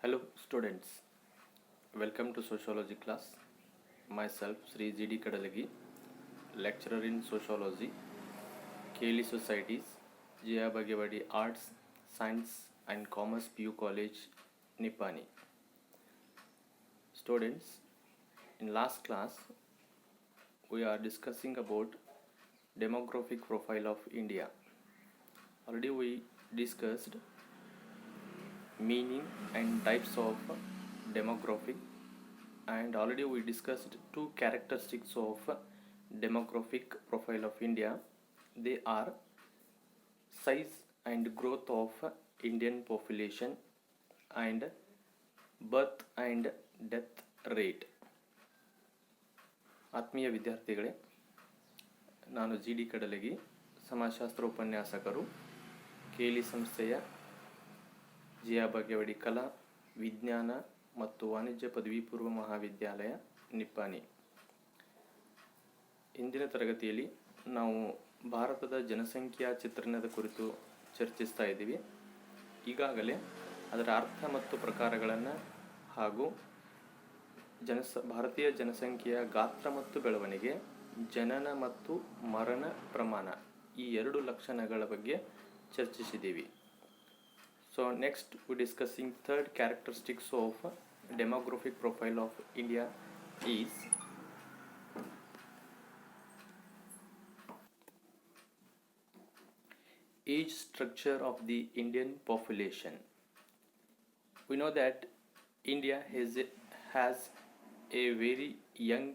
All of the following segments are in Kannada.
Hello students, welcome to sociology class. Myself Sri G.D. Kadalagi, lecturer in sociology, Keli Societies, Jia Bagewadi Arts, Science and Commerce PU College, Nippani. Students, in last class we are discussing about demographic profile of India. Already we discussed meaning and types of demographic, and already we discussed two characteristics of demographic profile of India. They are size and growth of Indian population and birth and death rate. ಆತ್ಮೀಯ ವಿದ್ಯಾರ್ಥಿಗಳೇ, ನಾನು ಜಿ ಡಿ ಕಡಲಗಿ, ಸಮಾಜಶಾಸ್ತ್ರ ಉಪನ್ಯಾಸಕರು, ಕೇಲಿ ಸಂಸ್ಥೆಯ ಜಿಯಾ ಬಾಗೇವಾಡಿ ಕಲಾ ವಿಜ್ಞಾನ ಮತ್ತು ವಾಣಿಜ್ಯ ಪದವಿ ಪೂರ್ವ ಮಹಾವಿದ್ಯಾಲಯ ನಿಪ್ಪಾನಿ. ಇಂದಿನ ತರಗತಿಯಲ್ಲಿ ನಾವು ಭಾರತದ ಜನಸಂಖ್ಯಾ ಚಿತ್ರಣದ ಕುರಿತು ಚರ್ಚಿಸ್ತಾ ಇದ್ದೀವಿ. ಈಗಾಗಲೇ ಅದರ ಅರ್ಥ ಮತ್ತು ಪ್ರಕಾರಗಳನ್ನು ಹಾಗೂ ಭಾರತೀಯ ಜನಸಂಖ್ಯೆಯ ಗಾತ್ರ ಮತ್ತು ಬೆಳವಣಿಗೆ, ಜನನ ಮತ್ತು ಮರಣ ಪ್ರಮಾಣ ಈ ಎರಡು ಲಕ್ಷಣಗಳ ಬಗ್ಗೆ ಚರ್ಚಿಸಿದ್ದೀವಿ. So next we discussing third characteristics of demographic profile of India is age structure of the Indian population. We know that India has a very young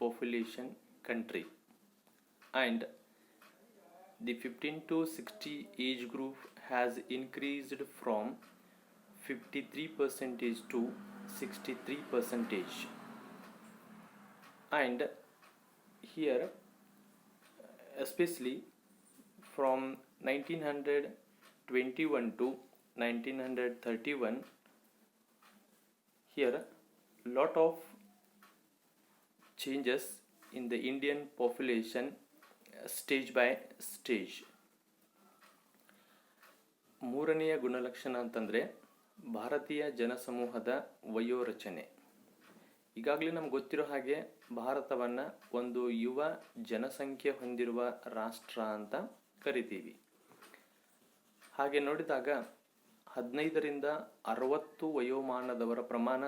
population country, and the 15 to 60 age group has increased from 53% to 63%. And here, especially from 1921 to 1931, here lot of changes in the Indian population stage by stage. ಮೂರನೆಯ ಗುಣಲಕ್ಷಣ ಅಂತಂದರೆ ಭಾರತೀಯ ಜನಸಮೂಹದ ವಯೋರಚನೆ. ಈಗಾಗಲೇ ನಮ್ಗೆ ಗೊತ್ತಿರೋ ಹಾಗೆ ಭಾರತವನ್ನು ಒಂದು ಯುವ ಜನಸಂಖ್ಯೆ ಹೊಂದಿರುವ ರಾಷ್ಟ್ರ ಅಂತ ಕರಿತೀವಿ. ಹಾಗೆ ನೋಡಿದಾಗ 15ರಿಂದ 60 ವಯೋಮಾನದವರ ಪ್ರಮಾಣ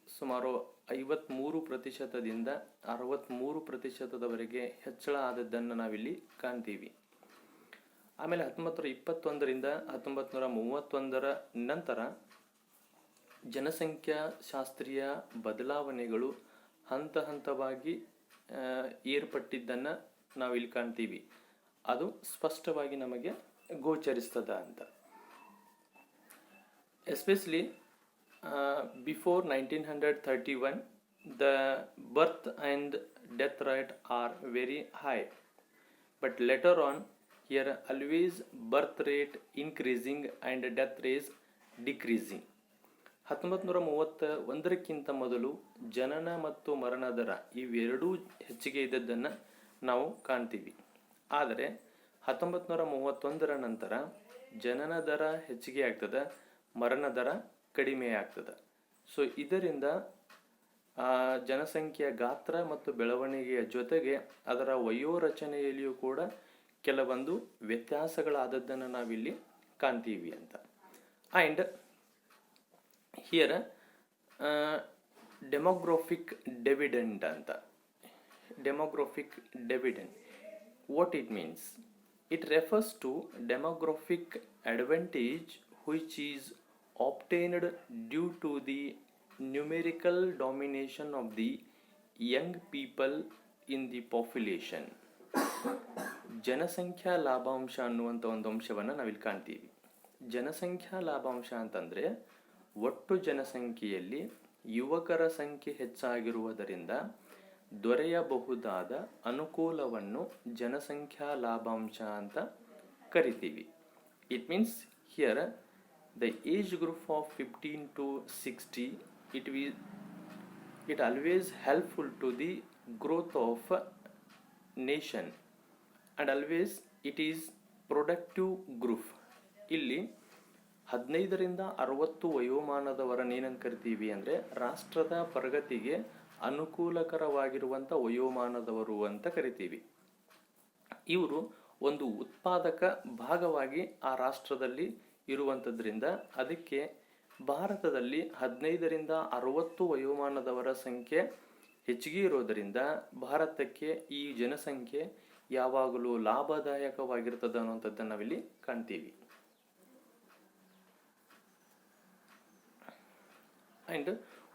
ಸುಮಾರು 53%ದಿಂದ 63%ದವರೆಗೆ ಹೆಚ್ಚಳ ಆದದ್ದನ್ನು ನಾವಿಲ್ಲಿ ಕಾಣ್ತೀವಿ. ಆಮೇಲೆ 1921ರಿಂದ 1931 ನಂತರ ಜನಸಂಖ್ಯಾಶಾಸ್ತ್ರೀಯ ಬದಲಾವಣೆಗಳು ಹಂತ ಹಂತವಾಗಿ ಏರ್ಪಟ್ಟಿದ್ದನ್ನು ನಾವಿಲ್ಲಿ ಕಾಣ್ತೀವಿ. ಅದು ಸ್ಪಷ್ಟವಾಗಿ ನಮಗೆ ಗೋಚರಿಸ್ತದ ಅಂತ. Especially before 1931 the birth and death rate are very high, but later on here always birth rate increasing and death rate decreasing. 1931ಕ್ಕಿಂತ ಮೊದಲು ಜನನ ಮತ್ತು ಮರಣ ದರ ಇವೆರಡೂ ಹೆಚ್ಚಿಗೆ ಇದ್ದದ್ದನ್ನು ನಾವು ಕಾಣ್ತೀವಿ. ಆದರೆ 1931 ನಂತರ ಜನನ ದರ ಹೆಚ್ಚಿಗೆ ಆಗ್ತದೆ, ಮರಣ ದರ ಕಡಿಮೆ ಆಗ್ತದೆ. ಸೊ ಇದರಿಂದ ಜನಸಂಖ್ಯೆಯ ಗಾತ್ರ ಮತ್ತು ಬೆಳವಣಿಗೆಯ ಜೊತೆಗೆ ಅದರ ವಯೋರಚನೆಯಲ್ಲಿಯೂ ಕೂಡ ಕೆಲವೊಂದು ವ್ಯತ್ಯಾಸಗಳಾದದ್ದನ್ನು ನಾವಿಲ್ಲಿ ಕಾಣ್ತೀವಿ ಅಂತ. ಆ್ಯಂಡ್ ಹಿಯರ್ ಡೆಮೋಗ್ರಫಿಕ್ ಡಿವಿಡೆಂಡ್ ಅಂತ. Demographic dividend, what it means? It refers to demographic advantage which is obtained due to the numerical domination of the young people in the population. ಜನಸಂಖ್ಯಾ ಲಾಭಾಂಶ ಅನ್ನುವಂಥ ಒಂದು ಅಂಶವನ್ನು ನಾವಿಲ್ಲಿ ಕಾಣ್ತೀವಿ. ಜನಸಂಖ್ಯಾ ಲಾಭಾಂಶ ಅಂತಂದರೆ ಒಟ್ಟು ಜನಸಂಖ್ಯೆಯಲ್ಲಿ ಯುವಕರ ಸಂಖ್ಯೆ ಹೆಚ್ಚಾಗಿರುವುದರಿಂದ ದೊರೆಯಬಹುದಾದ ಅನುಕೂಲವನ್ನು ಜನಸಂಖ್ಯಾ ಲಾಭಾಂಶ ಅಂತ ಕರಿತೀವಿ. It means here the age group of 15 to 60 it always helpful to the growth of nation and always it is productive group. ಇಲ್ಲಿ 15ರಿಂದ 60 ವಯೋಮಾನದವರನ್ನೇನಂತ ಕರಿತೀವಿ ಅಂದರೆ ರಾಷ್ಟ್ರದ ಪ್ರಗತಿಗೆ ಅನುಕೂಲಕರವಾಗಿರುವಂಥ ವಯೋಮಾನದವರು ಅಂತ ಕರಿತೀವಿ. ಇವರು ಒಂದು ಉತ್ಪಾದಕ ಭಾಗವಾಗಿ ಆ ರಾಷ್ಟ್ರದಲ್ಲಿ ಇರುವಂಥದ್ರಿಂದ ಅದಕ್ಕೆ ಭಾರತದಲ್ಲಿ 15ರಿಂದ 60 ವಯೋಮಾನದವರ ಸಂಖ್ಯೆ ಹೆಚ್ಚಿಗೆ ಇರೋದರಿಂದ ಭಾರತಕ್ಕೆ ಈ ಜನಸಂಖ್ಯೆ ಯಾವಾಗಲೂ ಲಾಭದಾಯಕವಾಗಿರ್ತದೆ ಅನ್ನುವಂಥದ್ದನ್ನು ನಾವಿಲ್ಲಿ ಕಾಣ್ತೀವಿ. And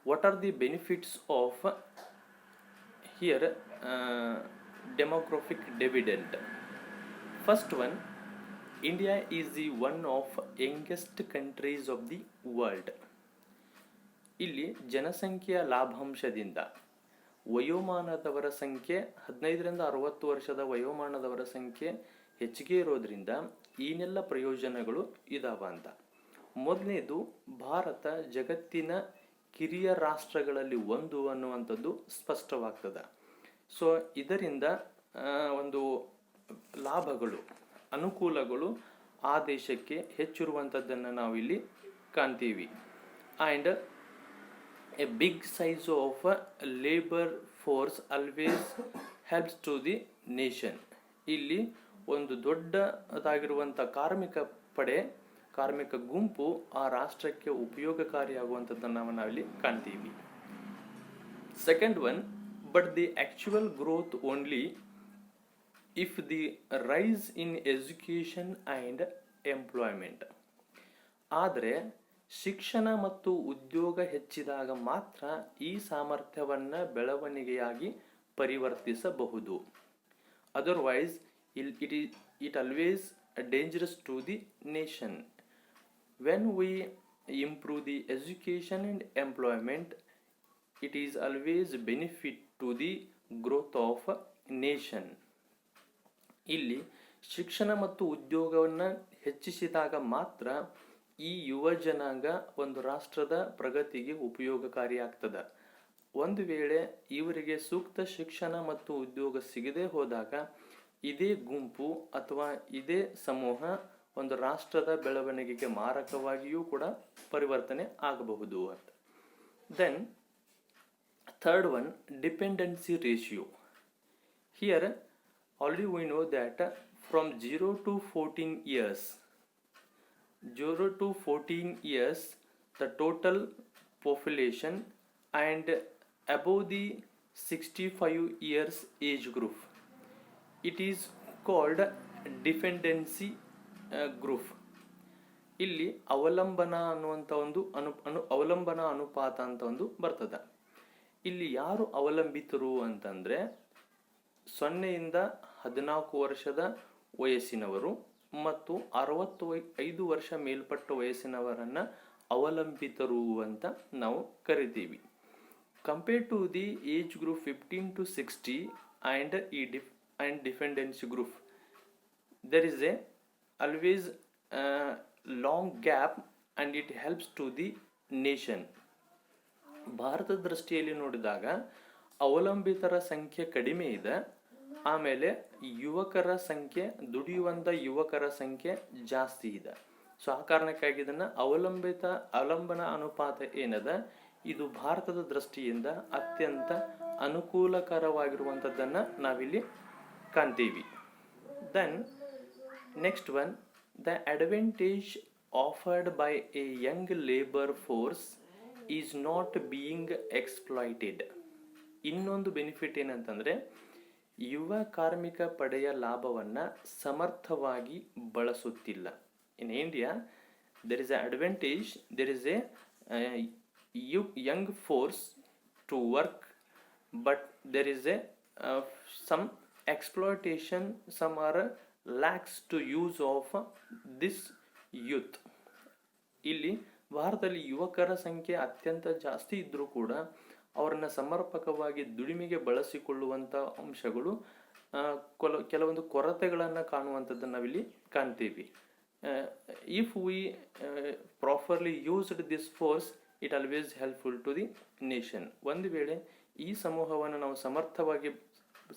what are the benefits of here demographic dividend? First one, India is the one of youngest countries of the world. ಇಲ್ಲಿ ಜನಸಂಖ್ಯೆಯ ಲಾಭಾಂಶದಿಂದ ವಯೋಮಾನದವರ ಸಂಖ್ಯೆ 15ರಿಂದ 60 ವರ್ಷದ ವಯೋಮಾನದವರ ಸಂಖ್ಯೆ ಹೆಚ್ಚಿಗೆ ಇರೋದ್ರಿಂದ ಏನೆಲ್ಲ ಪ್ರಯೋಜನಗಳು ಇದಾವ ಅಂತ. ಮೊದಲನೇದು, ಭಾರತ ಜಗತ್ತಿನ ಕಿರಿಯ ರಾಷ್ಟ್ರಗಳಲ್ಲಿ ಒಂದು ಅನ್ನುವಂಥದ್ದು ಸ್ಪಷ್ಟವಾಗ್ತದೆ. ಸೊ ಇದರಿಂದ ಒಂದು ಲಾಭಗಳು, ಅನುಕೂಲಗಳು ಆ ದೇಶಕ್ಕೆ ಹೆಚ್ಚಿರುವಂಥದ್ದನ್ನು ನಾವಿಲ್ಲಿ ಕಾಣ್ತೀವಿ. And a big size of labour force always helps to the nation. ಇಲ್ಲಿ ಒಂದು ದೊಡ್ಡದಾಗಿರುವಂಥ ಕಾರ್ಮಿಕ ಗುಂಪು ಆ ರಾಷ್ಟ್ರಕ್ಕೆ ಉಪಯೋಗಕಾರಿಯಾಗುವಂಥದ್ದನ್ನು ನಾವಿಲ್ಲಿ ಕಾಣ್ತೀವಿ. Second one, but the actual growth only if the rise in education and employment. ಆದರೆ ಶಿಕ್ಷಣ ಮತ್ತು ಉದ್ಯೋಗ ಹೆಚ್ಚಿದಾಗ ಮಾತ್ರ ಈ ಸಾಮರ್ಥ್ಯವನ್ನು ಬೆಳವಣಿಗೆಯಾಗಿ ಪರಿವರ್ತಿಸಬಹುದು. Otherwise it always dangerous to the nation. When we improve the education and employment, it is always benefit to the growth of a nation. ಇಲ್ಲಿ ಶಿಕ್ಷಣ ಮತ್ತು ಉದ್ಯೋಗವನ್ನು ಹೆಚ್ಚಿಸಿದಾಗ ಮಾತ್ರ ಈ ಯುವ ಜನಾಂಗ ಒಂದು ರಾಷ್ಟ್ರದ ಪ್ರಗತಿಗೆ ಉಪಯೋಗಕಾರಿಯಾಗ್ತದೆ. ಒಂದು ವೇಳೆ ಇವರಿಗೆ ಸೂಕ್ತ ಶಿಕ್ಷಣ ಮತ್ತು ಉದ್ಯೋಗ ಸಿಗದೆ ಹೋದಾಗ ಇದೇ ಗುಂಪು ಅಥವಾ ಇದೇ ಸಮೂಹ ಒಂದು ರಾಷ್ಟ್ರದ ಬೆಳವಣಿಗೆಗೆ ಮಾರಕವಾಗಿಯೂ ಕೂಡ ಪರಿವರ್ತನೆ ಆಗಬಹುದು ಅಂತ. Then third one, dependency ratio. Here already we know that from 0 to 14 years the total population and above the 65 years age group, it is called dependency group. ಇಲ್ಲಿ ಅವಲಂಬನಾ ಅನ್ನುವಂಥ ಒಂದು ಅವಲಂಬನಾ ಅನುಪಾತ ಅಂತ ಒಂದು ಬರ್ತದೆ. ಇಲ್ಲಿ ಯಾರು ಅವಲಂಬಿತರು ಅಂತಂದರೆ 0ಯಿಂದ 14 ವರ್ಷದ ವಯಸ್ಸಿನವರು ಮತ್ತು 65 ವರ್ಷ ಮೇಲ್ಪಟ್ಟ ವಯಸ್ಸಿನವರನ್ನು ಅವಲಂಬಿತರು ಅಂತ ನಾವು ಕರಿತೀವಿ. Compare to the age group 15 to 60 and dependency group, there is a always long gap and it helps to the nation. ಭಾರತದ ದೃಷ್ಟಿಯಲ್ಲಿ ನೋಡಿದಾಗ ಅವಲಂಬಿತರ ಸಂಖ್ಯೆ ಕಡಿಮೆ ಇದೆ, ಆಮೇಲೆ ಯುವಕರ ಸಂಖ್ಯೆ, ದುಡಿಯುವಂಥ ಯುವಕರ ಸಂಖ್ಯೆ ಜಾಸ್ತಿ ಇದೆ. ಸೊ ಆ ಕಾರಣಕ್ಕಾಗಿ ಇದನ್ನು ಅವಲಂಬನಾ ಅನುಪಾತ ಏನದ ಇದು ಭಾರತದ ದೃಷ್ಟಿಯಿಂದ ಅತ್ಯಂತ ಅನುಕೂಲಕರವಾಗಿರುವಂಥದ್ದನ್ನು ನಾವಿಲ್ಲಿ ಕಾಣ್ತೀವಿ. Then next one, the advantage offered by a young labor force is not being exploited. ಇನ್ನೊಂದು ಬೆನಿಫಿಟ್ ಏನಂತಂದರೆ ಯುವ ಕಾರ್ಮಿಕ ಪಡೆಯ ಲಾಭವನ್ನು ಸಮರ್ಥವಾಗಿ ಬಳಸುತ್ತಿಲ್ಲ. In India there is an advantage, there is a young force to work, but there is a some exploitation, some are lacks to use of this youth. ಇಲ್ಲಿ ಭಾರತದಲ್ಲಿ ಯುವಕರ ಸಂಖ್ಯೆ ಅತ್ಯಂತ ಜಾಸ್ತಿ ಇದ್ದರೂ ಕೂಡ ಅವರನ್ನು ಸಮರ್ಪಕವಾಗಿ ದುಡಿಮೆಗೆ ಬಳಸಿಕೊಳ್ಳುವಂಥ ಅಂಶಗಳು ಕೆಲವೊಂದು ಕೊರತೆಗಳನ್ನು ಕಾಣುವಂಥದ್ದನ್ನು ನಾವಿಲ್ಲಿ ಕಾಣ್ತೀವಿ. If we properly used this force, it always helpful to the nation. ಒಂದು ವೇಳೆ ಈ ಸಮೂಹವನ್ನು ನಾವು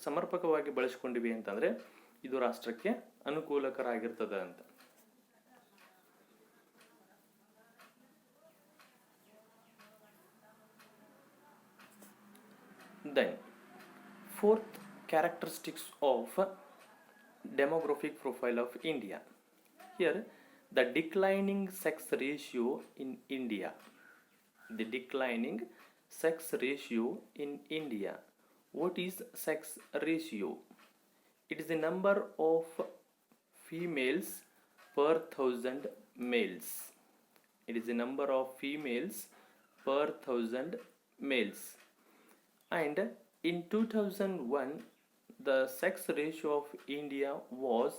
ಸಮರ್ಪಕವಾಗಿ ಬಳಸಿಕೊಂಡಿವಿ ಅಂತಂದರೆ ಇದು ರಾಷ್ಟ್ರಕ್ಕೆ ಅನುಕೂಲಕರ ಆಗಿರ್ತದೆ ಅಂತ. Then, fourth characteristics of demographic profile of India. Here, the declining sex ratio in India. The declining sex ratio in India. What is sex ratio? It is the number of females per thousand males. It is the number of females per thousand males. And in 2001, the sex ratio of India was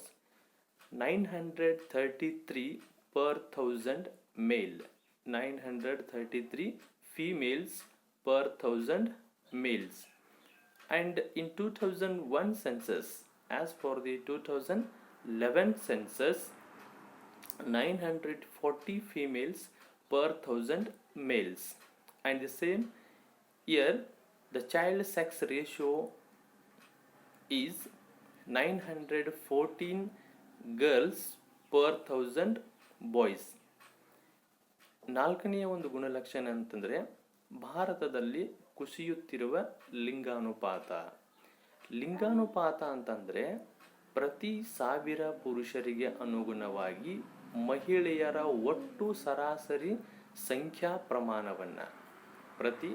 933 per thousand male. 933 females per thousand males. And in 2001 census, as for the 2011 census, 940 females per thousand males. And the same year, the child sex ratio is 914 girls per thousand boys. ನಾಲ್ಕನೆಯ ಒಂದು ಗುಣಲಕ್ಷಣ ಅಂತಂದರೆ ಭಾರತದಲ್ಲಿ ಕುಸಿಯುತ್ತಿರುವ ಲಿಂಗಾನುಪಾತ. ಲಿಂಗಾನುಪಾತ ಅಂತಂದರೆ ಪ್ರತಿ 1000 ಪುರುಷರಿಗೆ ಅನುಗುಣವಾಗಿ ಮಹಿಳೆಯರ ಒಟ್ಟು ಸರಾಸರಿ ಸಂಖ್ಯಾ ಪ್ರಮಾಣವನ್ನು, ಪ್ರತಿ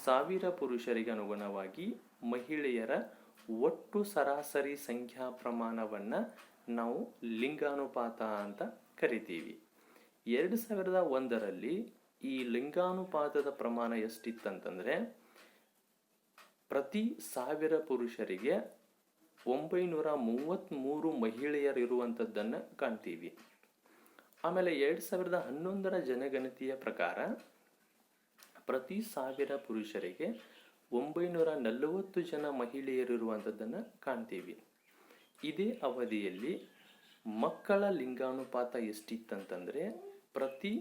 1000 ಪುರುಷರಿಗೆ ಅನುಗುಣವಾಗಿ ಮಹಿಳೆಯರ ಒಟ್ಟು ಸರಾಸರಿ ಸಂಖ್ಯಾ ಪ್ರಮಾಣವನ್ನು ನಾವು ಲಿಂಗಾನುಪಾತ ಅಂತ ಕರಿತೀವಿ. 2001ರಲ್ಲಿ ಈ ಲಿಂಗಾನುಪಾತದ ಪ್ರಮಾಣ ಎಷ್ಟಿತ್ತಂತಂದರೆ ಪ್ರತಿ 1000 ಪುರುಷರಿಗೆ 933 ಮಹಿಳೆಯರಿರುವಂಥದ್ದನ್ನು ಕಾಣ್ತೀವಿ. ಆಮೇಲೆ 2011ರ ಜನಗಣತಿಯ ಪ್ರಕಾರ ಪ್ರತಿ 1000 ಪುರುಷರಿಗೆ 940 ಜನ ಮಹಿಳೆಯರಿರುವಂಥದ್ದನ್ನು ಕಾಣ್ತೀವಿ. ಇದೇ ಅವಧಿಯಲ್ಲಿ ಮಕ್ಕಳ ಲಿಂಗಾನುಪಾತ ಎಷ್ಟಿತ್ತಂತಂದರೆ ಪ್ರತಿ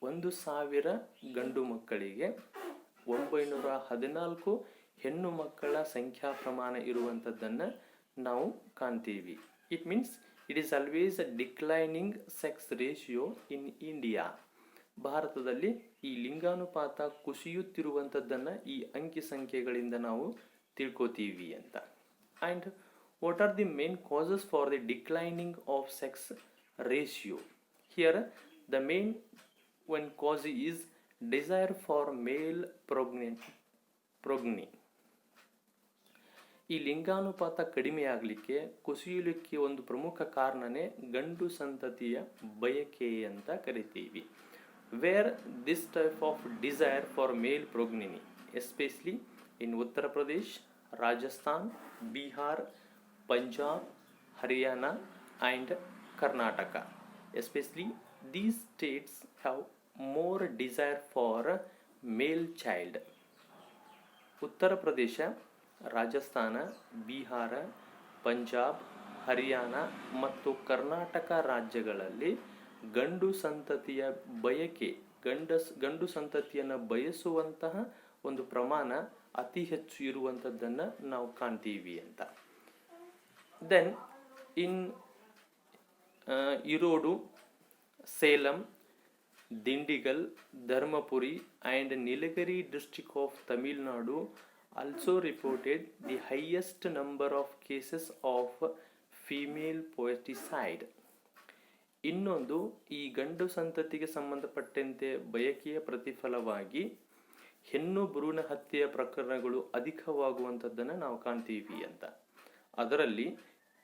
1000 ಗಂಡು ಮಕ್ಕಳಿಗೆ 914 ಹೆಣ್ಣು ಮಕ್ಕಳ ಸಂಖ್ಯಾ ಪ್ರಮಾಣ ಇರುವಂಥದ್ದನ್ನು ನಾವು ಕಾಣ್ತೀವಿ. It means it is always a declining sex ratio in India. ಭಾರತದಲ್ಲಿ ಈ ಲಿಂಗಾನುಪಾತ ಕುಸಿಯುತ್ತಿರುವಂಥದ್ದನ್ನು ಈ ಅಂಕಿ ಸಂಖ್ಯೆಗಳಿಂದ ನಾವು ತಿಳ್ಕೊತೀವಿ ಅಂತ. And what are the main causes for the declining of sex ratio? Here the main one cause is desire for male progeny. ಈ ಲಿಂಗಾನುಪಾತ ಕಡಿಮೆಯಾಗಲಿಕ್ಕೆ, ಕುಸಿಯಲಿಕ್ಕೆ ಒಂದು ಪ್ರಮುಖ ಕಾರಣನೇ ಗಂಡು ಸಂತತಿಯ ಬಯಕೆ ಅಂತ ಕರಿತೀವಿ. Where this type of desire for male progeny, especially in Uttar Pradesh, Rajasthan, Bihar, Punjab, Haryana and Karnataka, especially these states have more desire for male child. Uttar Pradesh, Rajasthan, Bihar, Punjab, Haryana ಮತ್ತು ಕರ್ನಾಟಕ ರಾಜ್ಯಗಳಲ್ಲಿ ಗಂಡು ಸಂತತಿಯ ಬಯಕೆ, ಗಂಡು ಸಂತತಿಯನ್ನು ಬಯಸುವಂತಹ ಒಂದು ಪ್ರಮಾಣ ಅತಿ ಹೆಚ್ಚು ಇರುವಂಥದ್ದನ್ನು ನಾವು ಕಾಣ್ತೀವಿ ಅಂತ. Then in Erode, Salem, Dindigul, Dharmapuri and Nilgiri district of Tamil Nadu also reported the highest number of cases of female poeticide. ಇನ್ನೊಂದು, ಈ ಗಂಡು ಸಂತತಿಗೆ ಸಂಬಂಧಪಟ್ಟಂತೆ ಬಯಕೆಯ ಪ್ರತಿಫಲವಾಗಿ ಹೆಣ್ಣು ಭ್ರೂಣ ಹತ್ಯೆಯ ಪ್ರಕರಣಗಳು ಅಧಿಕವಾಗುವಂಥದ್ದನ್ನು ನಾವು ಕಾಣ್ತೀವಿ ಅಂತ. ಅದರಲ್ಲಿ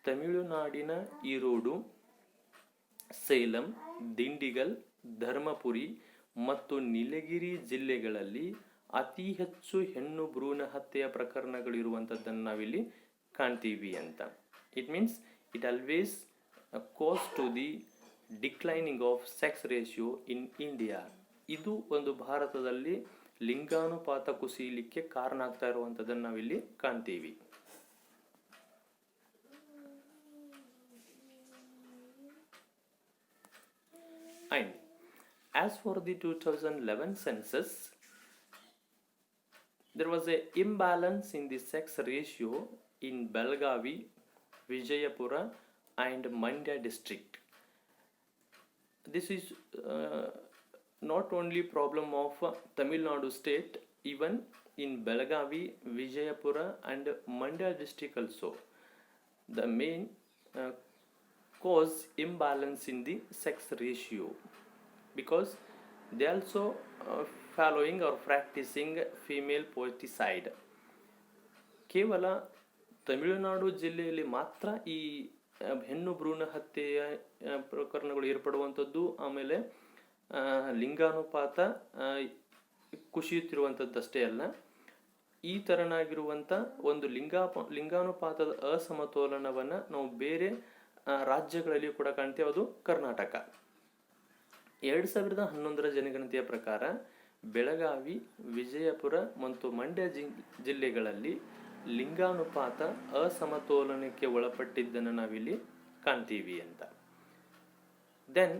ತಮಿಳುನಾಡಿನ ಈರೋಡು, ಸೇಲಂ, ದಿಂಡಿಗಲ್, ಧರ್ಮಪುರಿ ಮತ್ತು ನೀಲಗಿರಿ ಜಿಲ್ಲೆಗಳಲ್ಲಿ ಅತಿ ಹೆಚ್ಚು ಹೆಣ್ಣು ಭ್ರೂಣ ಹತ್ಯೆಯ ಪ್ರಕರಣಗಳಿರುವಂಥದ್ದನ್ನು ನಾವಿಲ್ಲಿ ಕಾಣ್ತೀವಿ ಅಂತ. It means it always cause to the declining of sex ratio in India. ಇದು ಒಂದು ಭಾರತದಲ್ಲಿ ಲಿಂಗಾನುಪಾತ ಕುಸಿಯಲಿಕ್ಕೆ ಕಾರಣ ಆಗ್ತಾ ಇರುವಂಥದ್ದನ್ನು ನಾವಿಲ್ಲಿ ಕಾಣ್ತೀವಿ. And as for the 2011 census, there was an imbalance in the sex ratio in Belgavi, Vijayapura and Mandya district. This is not only problem of Tamil Nadu state, even in Belagavi, Vijayapura and Mandya district also. The main cause imbalance in the sex ratio, because they also following or practicing female poeticide. ಕೇವಲ ತಮಿಳುನಾಡು ಜಿಲ್ಲೆಯಲ್ಲಿ ಮಾತ್ರ ಈ ಹೆಣ್ಣು ಭ್ರೂಣ ಹತ್ಯೆಯ ಪ್ರಕರಣಗಳು ಏರ್ಪಡುವಂಥದ್ದು, ಆಮೇಲೆ ಲಿಂಗಾನುಪಾತ ಕುಸಿಯುತ್ತಿರುವಂಥದ್ದಷ್ಟೇ ಅಲ್ಲ, ಈ ಥರನಾಗಿರುವಂಥ ಒಂದು ಲಿಂಗಾನುಪಾತದ ಅಸಮತೋಲನವನ್ನು ನಾವು ಬೇರೆ ರಾಜ್ಯಗಳಲ್ಲಿ ಕೂಡ ಕಾಣ್ತೇವೆ. ಅದು ಕರ್ನಾಟಕ. 2011 ಜನಗಣತಿಯ ಪ್ರಕಾರ ಬೆಳಗಾವಿ, ವಿಜಯಪುರ ಮತ್ತು ಮಂಡ್ಯ ಜಿಲ್ಲೆಗಳಲ್ಲಿ ಲಿಂಗಾನುಪಾತ ಅಸಮತೋಲನಕ್ಕೆ ಒಳಪಟ್ಟಿದ್ದನ್ನು ನಾವಿಲ್ಲಿ ಕಾಣ್ತೀವಿ ಅಂತ. Then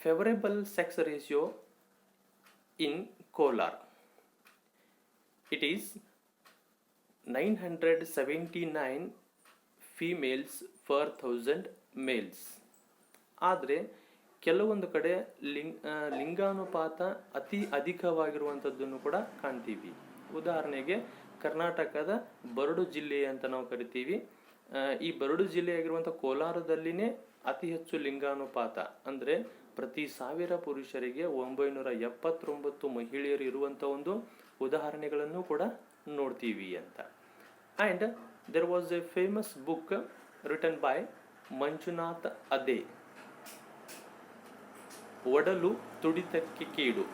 favourable sex ratio in Kolar, it is 979 females for 1000 males. ಆದರೆ ಕೆಲವೊಂದು ಕಡೆ ಲಿಂಗಾನುಪಾತ ಅತಿ ಅಧಿಕವಾಗಿರುವಂಥದ್ದನ್ನು ಕೂಡ ಕಾಣ್ತೀವಿ. ಉದಾಹರಣೆಗೆ ಕರ್ನಾಟಕದ ಬರಡು ಜಿಲ್ಲೆ ಅಂತ ನಾವು ಕರಿತೀವಿ. ಈ ಬರಡು ಜಿಲ್ಲೆಯಾಗಿರುವಂಥ ಕೋಲಾರದಲ್ಲಿನೇ ಅತಿ ಹೆಚ್ಚು ಲಿಂಗಾನುಪಾತ, ಅಂದರೆ ಪ್ರತಿ 1000 ಪುರುಷರಿಗೆ 979 ಮಹಿಳೆಯರು ಇರುವಂಥ ಒಂದು ಉದಾಹರಣೆಗಳನ್ನು ಕೂಡ ನೋಡ್ತೀವಿ ಅಂತ. And there was a famous book written by Manjunath ಅದೇ, ಒಡಲು ತುಡಿತಕ್ಕೆ ಕೀಡು.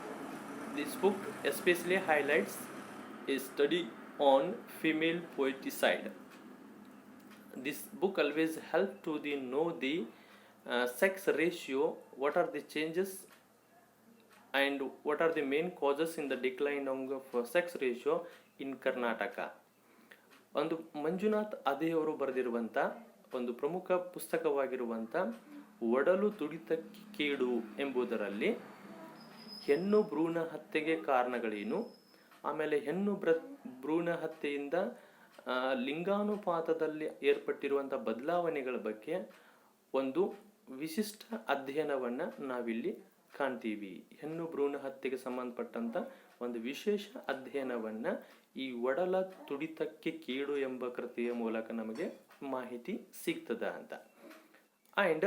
This book especially highlights a study on female poeticide. This book always help to know the sex ratio, what are the changes and what are the main causes in the decline of sex ratio in Karnataka. ಒಂದು ಮಂಜುನಾಥ್ ಅದೇವರು ಬರೆದಿರುವಂಥ ಒಂದು ಪ್ರಮುಖ ಪುಸ್ತಕವಾಗಿರುವಂಥ ಒಡಲು ತುಡಿತಕ್ಕೆ ಕೀಡು ಎಂಬುದರಲ್ಲಿ ಹೆಣ್ಣು ಭ್ರೂಣ ಹತ್ಯೆಗೆ ಕಾರಣಗಳೇನು, ಆಮೇಲೆ ಹೆಣ್ಣು ಭ್ರೂಣ ಹತ್ಯೆಯಿಂದ ಲಿಂಗಾನುಪಾತದಲ್ಲಿ ಏರ್ಪಟ್ಟಿರುವಂಥ ಬದಲಾವಣೆಗಳ ಬಗ್ಗೆ ಒಂದು ವಿಶಿಷ್ಟ ಅಧ್ಯಯನವನ್ನು ನಾವಿಲ್ಲಿ ಕಾಣ್ತೀವಿ. ಹೆಣ್ಣು ಭ್ರೂಣ ಹತ್ಯೆಗೆ ಸಂಬಂಧಪಟ್ಟಂಥ ಒಂದು ವಿಶೇಷ ಅಧ್ಯಯನವನ್ನು ಈ ಒಡಲ ತುಡಿತಕ್ಕೆ ಕೀಡು ಎಂಬ ಕೃತಿಯ ಮೂಲಕ ನಮಗೆ ಮಾಹಿತಿ ಸಿಗ್ತದ ಅಂತ. And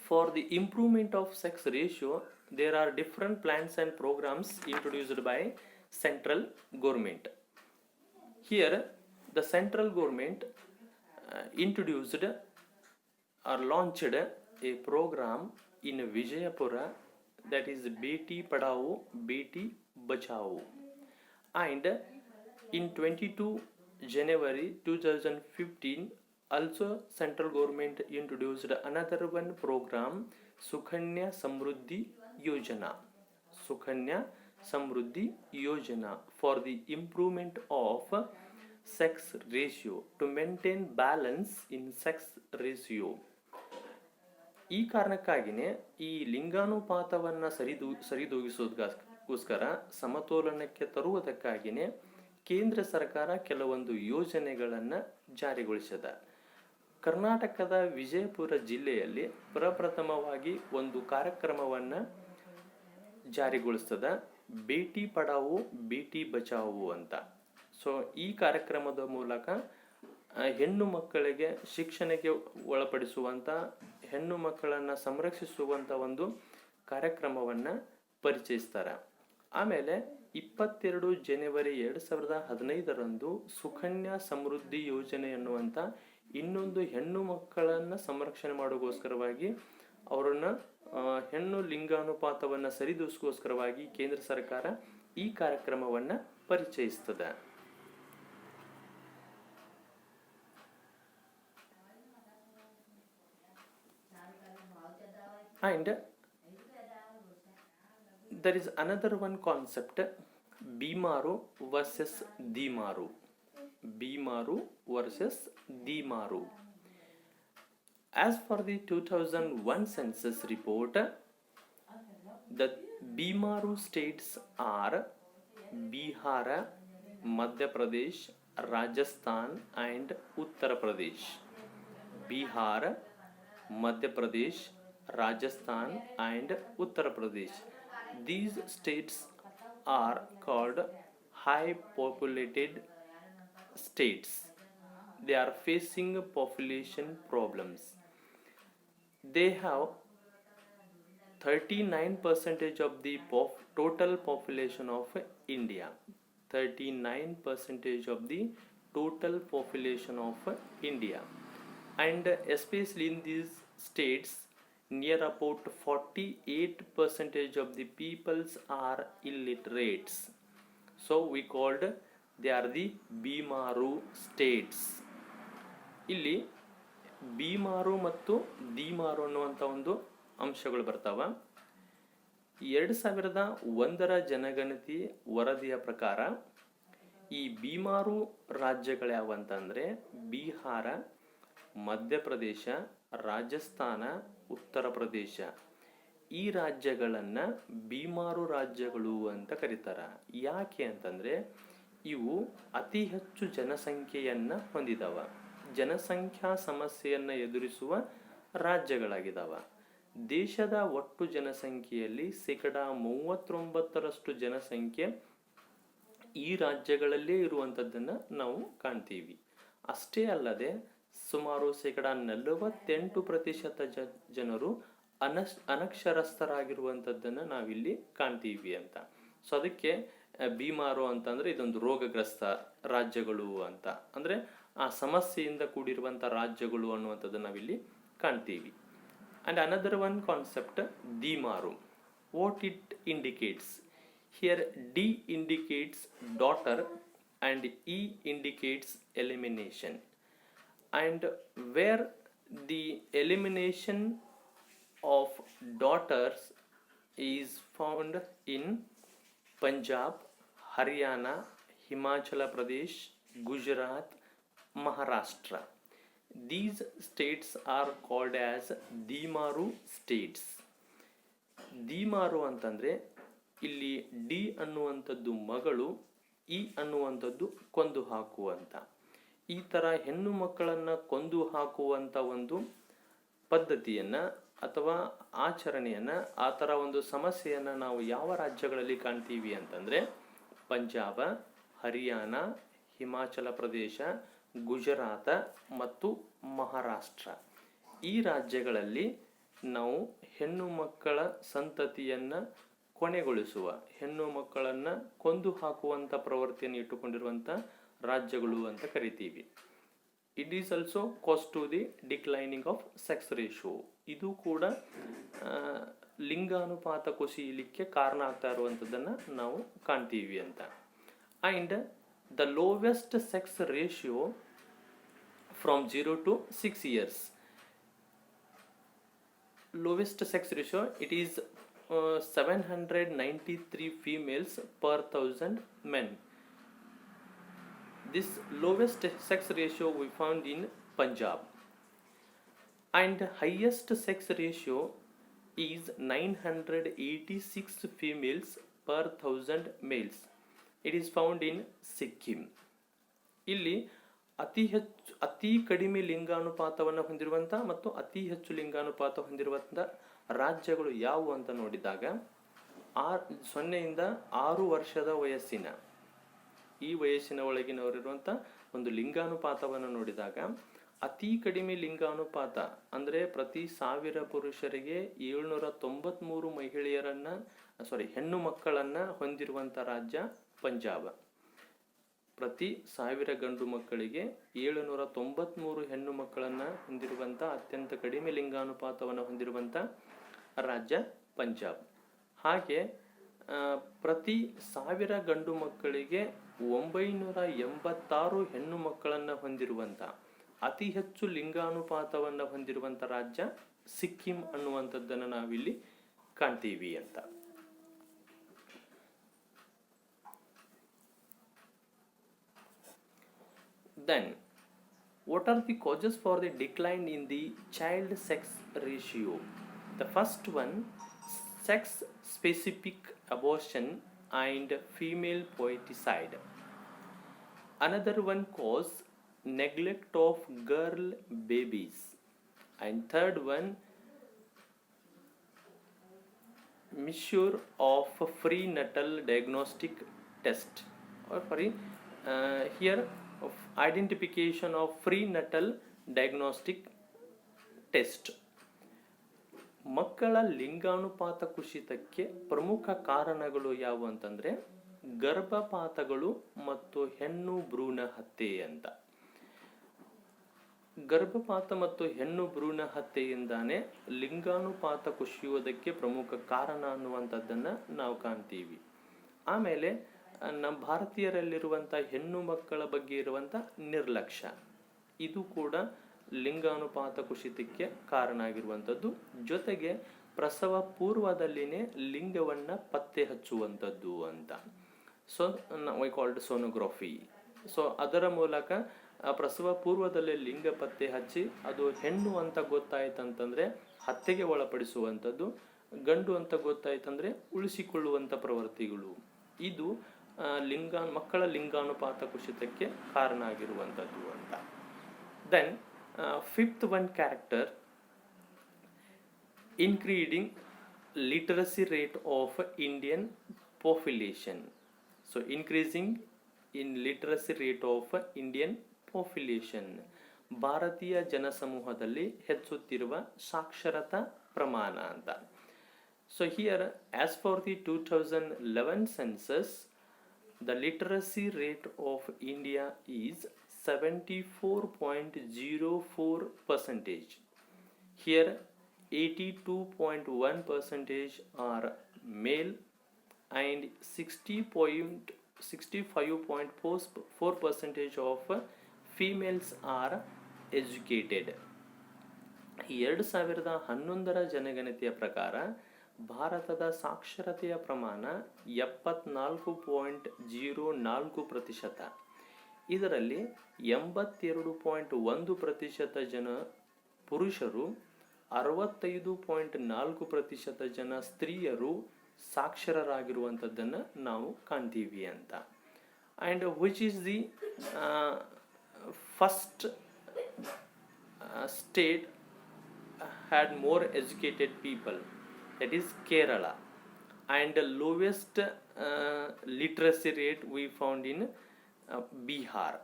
for the improvement of sex ratio there are different plans and programs introduced by central government. Here the central government introduced or launched a program in Vijayapura, that is Beti Padhao Beti Bachao, and in 22 January 2015 also central government introduced another one program, Sukanya Samruddhi Yojana, Sukanya Samruddhi Yojana, for the improvement of sex ratio, to maintain balance in sex ratio. ಈ ಕಾರಣಕ್ಕಾಗಿಯೇ ಈ ಲಿಂಗಾನುಪಾತವನ್ನು ಸರಿದೂಗಿಸೋದಕ್ಕೋಸ್ಕರ ಸಮತೋಲನಕ್ಕೆ ತರುವುದಕ್ಕಾಗಿಯೇ ಕೇಂದ್ರ ಸರ್ಕಾರ ಕೆಲವೊಂದು ಯೋಜನೆಗಳನ್ನು ಜಾರಿಗೊಳಿಸಿದ. ಕರ್ನಾಟಕದ ವಿಜಯಪುರ ಜಿಲ್ಲೆಯಲ್ಲಿ ಪ್ರಪ್ರಥಮವಾಗಿ ಒಂದು ಕಾರ್ಯಕ್ರಮವನ್ನು ಜಾರಿಗೊಳಿಸ್ತದ, ಬೇಟಿ ಪಡಾವೋ ಬೇಟಿ ಬಚಾವೋ ಅಂತ. ಸೊ ಈ ಕಾರ್ಯಕ್ರಮದ ಮೂಲಕ ಹೆಣ್ಣು ಮಕ್ಕಳಿಗೆ ಶಿಕ್ಷಣಕ್ಕೆ ಒಳಪಡಿಸುವಂಥ, ಹೆಣ್ಣು ಮಕ್ಕಳನ್ನು ಸಂರಕ್ಷಿಸುವಂಥ ಒಂದು ಕಾರ್ಯಕ್ರಮವನ್ನು ಪರಿಚಯಿಸ್ತಾರೆ. ಆಮೇಲೆ 22 ಜನವರಿ 2015 ಸುಕನ್ಯಾ ಸಮೃದ್ಧಿ ಯೋಜನೆ ಎನ್ನುವಂಥ ಇನ್ನೊಂದು ಹೆಣ್ಣು ಮಕ್ಕಳನ್ನು ಸಂರಕ್ಷಣೆ ಮಾಡೋಗೋಸ್ಕರವಾಗಿ, ಅವರನ್ನು ಹೆಣ್ಣು ಲಿಂಗಾನುಪಾತವನ್ನು ಸರಿದೂಗಿಸೋಸ್ಕರವಾಗಿ ಕೇಂದ್ರ ಸರ್ಕಾರ ಈ ಕಾರ್ಯಕ್ರಮವನ್ನು ಪರಿಚಯಿಸ್ತದೆ. And there is another one concept, Bimaru versus Dimaru. Bimaru versus Dimaru. As for the 2001 census report, the Bimaru states are Bihar, Madhya Pradesh, Rajasthan and Uttar Pradesh. Bihar, Madhya Pradesh, Rajasthan and Uttar Pradesh. These states are called high populated states. They are facing population problems. They have 39% of the total population of India. 39% of the total population of India. And especially in these states, near about 48% of the peoples are illiterates. So we called they are the Bimaru states. ಇಲ್ಲಿ ಬಿಮಾರು ಮತ್ತು ದಿಮಾರು ಅನ್ನುವಂಥ ಒಂದು ಅಂಶಗಳು ಬರ್ತಾವ. 2001ರ ಜನಗಣತಿ ವರದಿಯ ಪ್ರಕಾರ ಈ ಬಿಮಾರು ರಾಜ್ಯಗಳು ಅಂತಂದರೆ ಬಿಹಾರ, ಮಧ್ಯಪ್ರದೇಶ, ರಾಜಸ್ಥಾನ, ಉತ್ತರ ಪ್ರದೇಶ. ಈ ರಾಜ್ಯಗಳನ್ನು ಬಿಮಾರು ರಾಜ್ಯಗಳು ಅಂತ ಕರೀತಾರೆ. ಯಾಕೆ ಅಂತಂದರೆ ಇವು ಅತಿ ಹೆಚ್ಚು ಜನಸಂಖ್ಯೆಯನ್ನು ಹೊಂದಿದವ, ಜನಸಂಖ್ಯಾ ಸಮಸ್ಯೆಯನ್ನು ಎದುರಿಸುವ ರಾಜ್ಯಗಳಾಗಿದ್ದಾವ. ದೇಶದ ಒಟ್ಟು ಜನಸಂಖ್ಯೆಯಲ್ಲಿ 39% ಜನಸಂಖ್ಯೆ ಈ ರಾಜ್ಯಗಳಲ್ಲೇ ಇರುವಂಥದ್ದನ್ನು ನಾವು ಕಾಣ್ತೀವಿ. ಅಷ್ಟೇ ಅಲ್ಲದೆ ಸುಮಾರು 48% ಜನರು ಅನಕ್ಷರಸ್ಥರಾಗಿರುವಂಥದ್ದನ್ನು ನಾವಿಲ್ಲಿ ಕಾಣ್ತೀವಿ ಅಂತ. ಸೊ ಅದಕ್ಕೆ ಬಿಮಾರು ಅಂತಂದರೆ ಇದೊಂದು ರೋಗಗ್ರಸ್ತ ರಾಜ್ಯಗಳು ಅಂತ, ಅಂದರೆ ಆ ಸಮಸ್ಯೆಯಿಂದ ಕೂಡಿರುವಂಥ ರಾಜ್ಯಗಳು ಅನ್ನುವಂಥದ್ದನ್ನು ನಾವಿಲ್ಲಿ ಕಾಣ್ತೀವಿ. ಆ್ಯಂಡ್ ಅನದರ್ ಒನ್ ಕಾನ್ಸೆಪ್ಟ್ ದಿಮಾರು. What it indicates? Here D indicates daughter and E indicates elimination. And where the elimination of daughters is found in Punjab, Haryana, Himachal Pradesh, Gujarat, Maharashtra. These states are called as Dimaru states. ದಿಮಾರು ಅಂತಂದರೆ ಇಲ್ಲಿ ಡಿ ಅನ್ನುವಂಥದ್ದು ಮಗಳು, ಇ ಅನ್ನುವಂಥದ್ದು ಕೊಂದು ಹಾಕುವಂಥ. ಈ ಥರ ಹೆಣ್ಣು ಮಕ್ಕಳನ್ನು ಕೊಂದು ಹಾಕುವಂಥ ಒಂದು ಪದ್ಧತಿಯನ್ನು ಅಥವಾ ಆಚರಣೆಯನ್ನು, ಆ ಥರ ಒಂದು ಸಮಸ್ಯೆಯನ್ನು ನಾವು ಯಾವ ರಾಜ್ಯಗಳಲ್ಲಿ ಕಾಣ್ತೀವಿ ಅಂತಂದರೆ ಪಂಜಾಬ, ಹರಿಯಾಣ, ಹಿಮಾಚಲ ಪ್ರದೇಶ, ಗುಜರಾತ ಮತ್ತು ಮಹಾರಾಷ್ಟ್ರ. ಈ ರಾಜ್ಯಗಳಲ್ಲಿ ನಾವು ಹೆಣ್ಣು ಮಕ್ಕಳ ಸಂತತಿಯನ್ನು ಕೊನೆಗೊಳಿಸುವ, ಹೆಣ್ಣು ಮಕ್ಕಳನ್ನು ಕೊಂದು ಹಾಕುವಂಥ ಪ್ರವೃತ್ತಿಯನ್ನು ಇಟ್ಟುಕೊಂಡಿರುವಂಥ ರಾಜ್ಯಗಳು ಅಂತ ಕರಿತೀವಿ. It is also cause to the declining of sex ratio. ಇದು ಕೂಡ ಲಿಂಗಾನುಪಾತ ಕುಸಿಯಲಿಕ್ಕೆ ಕಾರಣ ಆಗ್ತಾ ಇರುವಂಥದ್ದನ್ನು ನಾವು ಕಾಣ್ತೀವಿ ಅಂತ. And the lowest sex ratio from 0 to 6 years. Lowest sex ratio, it is 793 females per 1000 men. This lowest sex ratio we found in Punjab. And highest sex ratio is 986 females per 1000 males. It is found in Sikkim. ಇಲ್ಲಿ ಅತಿ ಕಡಿಮೆ ಲಿಂಗಾನುಪಾತವನ್ನು ಹೊಂದಿರುವಂಥ ಮತ್ತು ಅತಿ ಹೆಚ್ಚು ಲಿಂಗಾನುಪಾತ ಹೊಂದಿರುವಂಥ ರಾಜ್ಯಗಳು ಯಾವುವು ಅಂತ ನೋಡಿದಾಗ 0 ಇಂದ 6 ವರ್ಷದ ವಯಸ್ಸಿನ ಈ ವಯಸ್ಸಿನ ಒಳಗಿನವರಿರುವಂಥ ಒಂದು ಲಿಂಗಾನುಪಾತವನ್ನು ನೋಡಿದಾಗ ಅತಿ ಕಡಿಮೆ ಲಿಂಗಾನುಪಾತ ಅಂದರೆ ಪ್ರತಿ 1000 ಪುರುಷರಿಗೆ 793 ಹೆಣ್ಣು ಮಕ್ಕಳನ್ನು ಹೊಂದಿರುವಂಥ ರಾಜ್ಯ ಪಂಜಾಬ. ಪ್ರತಿ 1000 ಗಂಡು ಮಕ್ಕಳಿಗೆ 793 ಹೆಣ್ಣು ಮಕ್ಕಳನ್ನು ಹೊಂದಿರುವಂಥ ಅತ್ಯಂತ ಕಡಿಮೆ ಲಿಂಗಾನುಪಾತವನ್ನು ಹೊಂದಿರುವಂಥ ರಾಜ್ಯ ಪಂಜಾಬ್. ಹಾಗೆ ಪ್ರತಿ 1000 ಗಂಡು ಮಕ್ಕಳಿಗೆ 986 ಹೆಣ್ಣು ಮಕ್ಕಳನ್ನು ಹೊಂದಿರುವಂಥ ಅತಿ ಹೆಚ್ಚು ಲಿಂಗಾನುಪಾತವನ್ನು ಹೊಂದಿರುವಂಥ ರಾಜ್ಯ ಸಿಕ್ಕಿಂ ಅನ್ನುವಂಥದ್ದನ್ನು ನಾವಿಲ್ಲಿ ಕಾಣ್ತೀವಿ ಅಂತ. Then, what are the causes for the decline in the child sex ratio? The first one, sex-specific abortion and female poeticide. Another one cause, neglect of girl babies. And third one, measure of prenatal diagnostic test, or sorry, here of identification of prenatal diagnostic test. ಮಕ್ಕಳ ಲಿಂಗಾನುಪಾತ ಕುಸಿತಕ್ಕೆ ಪ್ರಮುಖ ಕಾರಣಗಳು ಯಾವುವು ಅಂತಂದರೆ ಗರ್ಭಪಾತಗಳು ಮತ್ತು ಹೆಣ್ಣು ಭ್ರೂಣ ಹತ್ಯೆ ಅಂತ. ಗರ್ಭಪಾತ ಮತ್ತು ಹೆಣ್ಣು ಭ್ರೂಣ ಹತ್ಯೆಯಿಂದಾನೇ ಲಿಂಗಾನುಪಾತ ಕುಸಿಯುವುದಕ್ಕೆ ಪ್ರಮುಖ ಕಾರಣ ಅನ್ನುವಂಥದ್ದನ್ನು ನಾವು ಕಾಣ್ತೀವಿ. ಆಮೇಲೆ ನಮ್ಮ ಭಾರತೀಯರಲ್ಲಿರುವಂಥ ಹೆಣ್ಣು ಮಕ್ಕಳ ಬಗ್ಗೆ ಇರುವಂಥ ನಿರ್ಲಕ್ಷ್ಯ, ಇದು ಕೂಡ ಲಿಂಗಾನುಪಾತ ಕುಸಿತಕ್ಕೆ ಕಾರಣ ಆಗಿರುವಂಥದ್ದು. ಜೊತೆಗೆ ಪ್ರಸವ ಪೂರ್ವದಲ್ಲಿನೇ ಲಿಂಗವನ್ನು ಪತ್ತೆ ಹಚ್ಚುವಂಥದ್ದು ಅಂತ. So we called sonography. So ಅದರ ಮೂಲಕ ಪ್ರಸವ ಪೂರ್ವದಲ್ಲೇ ಲಿಂಗ ಪತ್ತೆ ಹಚ್ಚಿ ಅದು ಹೆಣ್ಣು ಅಂತ ಗೊತ್ತಾಯ್ತಂತಂದರೆ ಹತ್ಯೆಗೆ ಒಳಪಡಿಸುವಂಥದ್ದು, ಗಂಡು ಅಂತ ಗೊತ್ತಾಯ್ತಂದರೆ ಉಳಿಸಿಕೊಳ್ಳುವಂಥ ಪ್ರವೃತ್ತಿಗಳು. ಇದು ಮಕ್ಕಳ ಲಿಂಗಾನುಪಾತ ಕುಸಿತಕ್ಕೆ ಕಾರಣ ಆಗಿರುವಂಥದ್ದು ಅಂತ. Then fifth one character, increasing literacy rate of Indian population. So increasing in literacy rate of Indian population, ಭಾರತೀಯ ಜನಸಮೂಹದಲ್ಲಿ ಹೆಚ್ಚುತ್ತಿರುವ ಸಾಕ್ಷರತಾ ಪ್ರಮಾಣ ಅಂತ. So here, as for the 2011 census, the literacy rate of India is 74.04%. Here 82.1% are male and 65.4% of females are educated. 2011 ಜನಗಣತಿಯ ಪ್ರಕಾರ ಭಾರತದ ಸಾಕ್ಷರತೆಯ ಪ್ರಮಾಣ 74.04%. ಇದರಲ್ಲಿ 82.1% ಜನ ಪುರುಷರು, 65.4% ಜನ ಸ್ತ್ರೀಯರು ಸಾಕ್ಷರರಾಗಿರುವಂಥದ್ದನ್ನು ನಾವು ಕಾಣ್ತೀವಿ ಅಂತ. And which is the first state had more educated people, that is Kerala, and the lowest literacy rate we found in Bihar.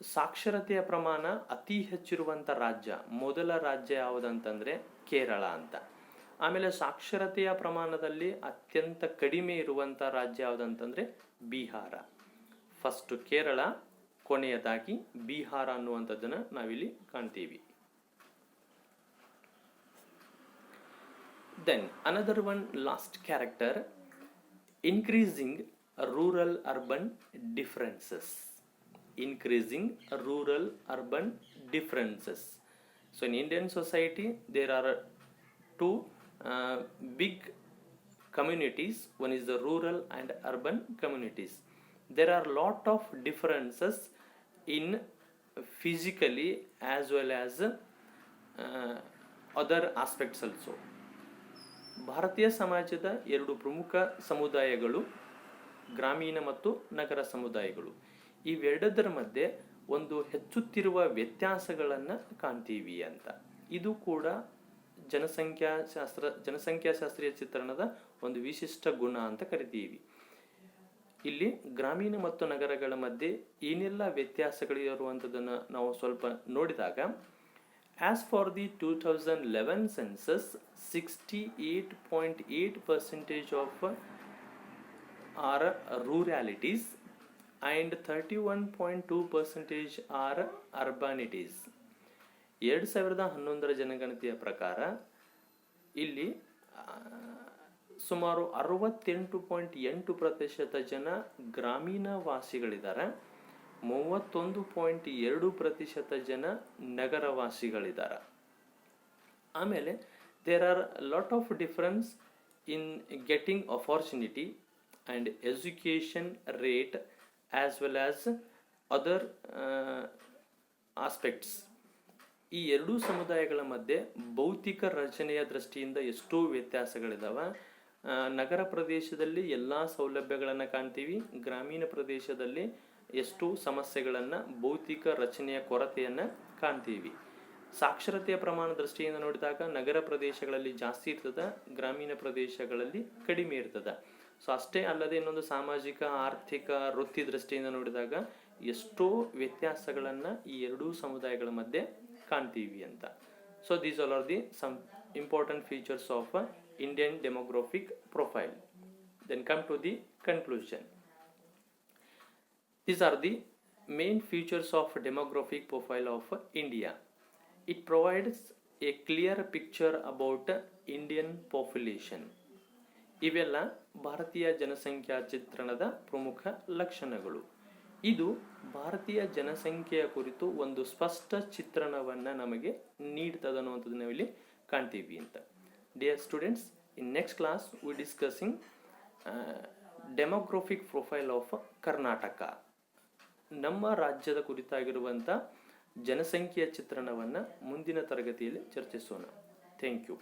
ಸಾಕ್ಷರತೆಯ ಪ್ರಮಾಣ ಅತಿ ಹೆಚ್ಚಿರುವಂಥ ರಾಜ್ಯ, ಮೊದಲ ರಾಜ್ಯ ಯಾವುದಂತಂದರೆ ಕೇರಳ ಅಂತ. ಆಮೇಲೆ ಸಾಕ್ಷರತೆಯ ಪ್ರಮಾಣದಲ್ಲಿ ಅತ್ಯಂತ ಕಡಿಮೆ ಇರುವಂಥ ರಾಜ್ಯ ಯಾವುದಂತಂದರೆ ಬಿಹಾರ. ಫಸ್ಟು ಕೇರಳ, ಕೊನೆಯದಾಗಿ ಬಿಹಾರ ಅನ್ನುವಂಥದ್ದನ್ನು ನಾವಿಲ್ಲಿ ಕಾಣ್ತೀವಿ. Then another one, last character, increasing rural urban differences. Increasing rural urban differences. So in Indian society there are two big communities. One is the rural and urban communities. There are lot of differences in physically as well as other aspects also. ಭಾರತೀಯ ಸಮಾಜದ ಎರಡು ಪ್ರಮುಖ ಸಮುದಾಯಗಳು ಗ್ರಾಮೀಣ ಮತ್ತು ನಗರ ಸಮುದಾಯಗಳು. ಇವೆರಡರ ಮಧ್ಯೆ ಒಂದು ಹೆಚ್ಚುತ್ತಿರುವ ವ್ಯತ್ಯಾಸಗಳನ್ನು ಕಾಣ್ತೀವಿ ಅಂತ. ಇದು ಕೂಡ ಜನಸಂಖ್ಯಾಶಾಸ್ತ್ರೀಯ ಚಿತ್ರಣದ ಒಂದು ವಿಶಿಷ್ಟ ಗುಣ ಅಂತ ಕರಿತೀವಿ. ಇಲ್ಲಿ ಗ್ರಾಮೀಣ ಮತ್ತು ನಗರಗಳ ಮಧ್ಯೆ ಏನೆಲ್ಲ ವ್ಯತ್ಯಾಸಗಳಿರುವಂಥದ್ದನ್ನು ನಾವು ಸ್ವಲ್ಪ ನೋಡಿದಾಗ, as for the 2011 census, 68.8% of are ruralities and 31.2% are urbanities. 2011 ಜನಗಣತಿಯ ಪ್ರಕಾರ ಇಲ್ಲಿ ಸುಮಾರು 68.8% ಜನ ಗ್ರಾಮೀಣ ವಾಸಿಗಳಿದ್ದಾರೆ, 31.2% ಜನ ನಗರವಾಸಿಗಳಿದ್ದಾರೆ. ಆಮೇಲೆ there are lot of difference in getting opportunity and education rate as well as other aspects. ಈ ಎರಡೂ ಸಮುದಾಯಗಳ ಮಧ್ಯೆ ಭೌತಿಕ ರಚನೆಯ ದೃಷ್ಟಿಯಿಂದ ಎಷ್ಟೋ ವ್ಯತ್ಯಾಸಗಳಿದ್ದಾವೆ. ನಗರ ಪ್ರದೇಶದಲ್ಲಿ ಎಲ್ಲ ಸೌಲಭ್ಯಗಳನ್ನು ಕಾಣ್ತೀವಿ, ಗ್ರಾಮೀಣ ಪ್ರದೇಶದಲ್ಲಿ ಎಷ್ಟು ಸಮಸ್ಯೆಗಳನ್ನು, ಭೌತಿಕ ರಚನೆಯ ಕೊರತೆಯನ್ನು ಕಾಣ್ತೀವಿ. ಸಾಕ್ಷರತೆಯ ಪ್ರಮಾಣ ದೃಷ್ಟಿಯಿಂದ ನೋಡಿದಾಗ ನಗರ ಪ್ರದೇಶಗಳಲ್ಲಿ ಜಾಸ್ತಿ ಇರ್ತದೆ, ಗ್ರಾಮೀಣ ಪ್ರದೇಶಗಳಲ್ಲಿ ಕಡಿಮೆ ಇರ್ತದೆ. ಸೊ ಅಷ್ಟೇ ಅಲ್ಲದೆ ಇನ್ನೊಂದು ಸಾಮಾಜಿಕ, ಆರ್ಥಿಕ, ವೃತ್ತಿ ದೃಷ್ಟಿಯಿಂದ ನೋಡಿದಾಗ ಎಷ್ಟೋ ವ್ಯತ್ಯಾಸಗಳನ್ನು ಈ ಎರಡೂ ಸಮುದಾಯಗಳ ಮಧ್ಯೆ ಕಾಣ್ತೀವಿ ಅಂತ. So these all are the some important features of Indian demographic profile. Then come to the conclusion. These are the main features of demographic profile of India. It provides a clear picture about Indian population. ಇವೆಲ್ಲ ಭಾರತೀಯ ಜನಸಂಖ್ಯಾ ಚಿತ್ರಣದ ಪ್ರಮುಖ ಲಕ್ಷಣಗಳು. ಇದು ಭಾರತೀಯ ಜನಸಂಖ್ಯೆಯ ಕುರಿತು ಒಂದು ಸ್ಪಷ್ಟ ಚಿತ್ರಣವನ್ನು ನಮಗೆ ನೀಡ್ತದೆ ಅನ್ನುವಂಥದ್ದು ನಾವಿಲ್ಲಿ ಕಾಣ್ತೀವಿ ಅಂತ. Dear students, in next class we discussing demographic profile of Karnataka. ನಮ್ಮ ರಾಜ್ಯದ ಕುರಿತಾಗಿರುವಂಥ ಜನಸಂಖ್ಯೆಯ ಚಿತ್ರಣವನ್ನು ಮುಂದಿನ ತರಗತಿಯಲ್ಲಿ ಚರ್ಚಿಸೋಣ. Thank you.